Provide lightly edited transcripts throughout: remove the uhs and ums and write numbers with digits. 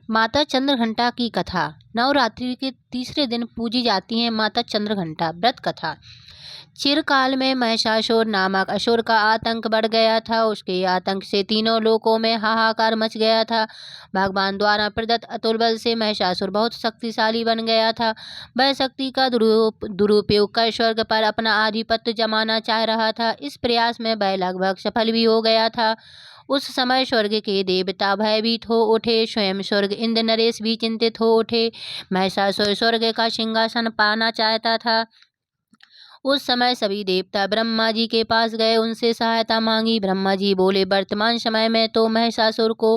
माता चंद्रघंटा की कथा। नवरात्रि के तीसरे दिन पूजी जाती है माता चंद्रघंटा। व्रत कथा। चिरकाल में महिषासुर नामक असुर का आतंक बढ़ गया था। उसके आतंक से तीनों लोकों में हाहाकार मच गया था। भगवान द्वारा प्रदत्त अतुल बल से महिषासुर बहुत शक्तिशाली बन गया था। वह शक्ति का दुरुपयोग कर स्वर्ग पर अपना आधिपत्य जमाना चाह रहा था। इस प्रयास में वह लगभग सफल भी हो गया था। उस समय स्वर्ग के देवता भयभीत हो उठे। स्वयं स्वर्ग इंद्र नरेश भी चिंतित हो उठे। महिषासुर स्वर्ग का सिंहासन पाना चाहता था। उस समय सभी देवता ब्रह्मा जी के पास गए, उनसे सहायता मांगी। ब्रह्मा जी बोले, वर्तमान समय में तो महिषासुर को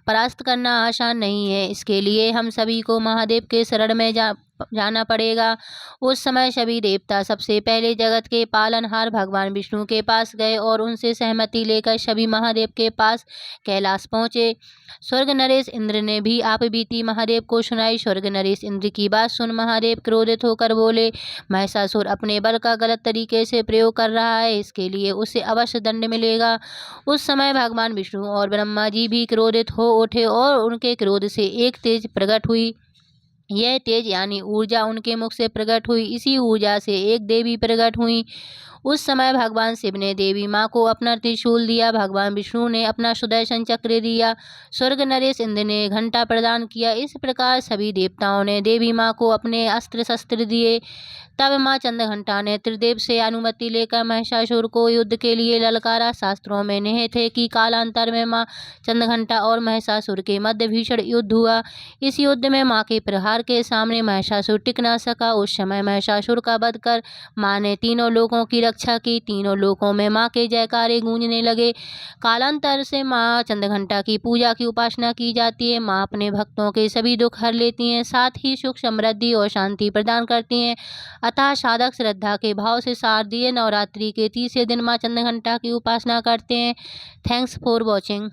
परास्त करना आसान नहीं है। इसके लिए हम सभी को महादेव के शरण में जाना पड़ेगा। उस समय सभी देवता सबसे पहले जगत के पालनहार भगवान विष्णु के पास गए और उनसे सहमति लेकर सभी महादेव के पास कैलाश पहुँचे। स्वर्ग नरेश इंद्र ने भी आप बीती महादेव को सुनाई। स्वर्ग नरेश इंद्र की बात सुन महादेव क्रोधित होकर बोले, महिषासुर अपने बल का गलत तरीके से प्रयोग कर रहा है, इसके लिए उसे अवश्य दंड मिलेगा। उस समय भगवान विष्णु और ब्रह्मा जी भी क्रोधित हो उठे और उनके क्रोध से एक तेज प्रकट हुई। यह तेज यानी ऊर्जा उनके मुख से प्रकट हुई। इसी ऊर्जा से एक देवी प्रकट हुई। उस समय भगवान शिव ने देवी माँ को अपना त्रिशूल दिया। भगवान विष्णु ने अपना सुदर्शन चक्र दिया। स्वर्ग नरेश इंद्र ने घंटा प्रदान किया। इस प्रकार सभी देवताओं ने देवी माँ को अपने अस्त्र शस्त्र दिए। तब माँ चंद्रघंटा ने त्रिदेव से अनुमति लेकर महिषासुर को युद्ध के लिए ललकारा। शास्त्रों में निहित है कि कालांतर में माँ चंद्रघंटा और महिषासुर के मध्य भीषण युद्ध हुआ। इस युद्ध में माँ के प्रहार के सामने महिषासुर टिक न सका। उस समय महिषासुर का वध कर माँ ने तीनों लोकों की रक्षा की। तीनों लोकों में माँ के जयकारे गूंजने लगे। कालांतर से माँ चंद्रघंटा की पूजा की उपासना की जाती है। माँ अपने भक्तों के सभी दुख हर लेती हैं, साथ ही सुख समृद्धि और शांति प्रदान करती हैं। अतः साधक श्रद्धा के भाव से शारदीय नवरात्रि के तीसरे दिन माँ चंद्रघंटा की उपासना करते हैं। Thanks for watching.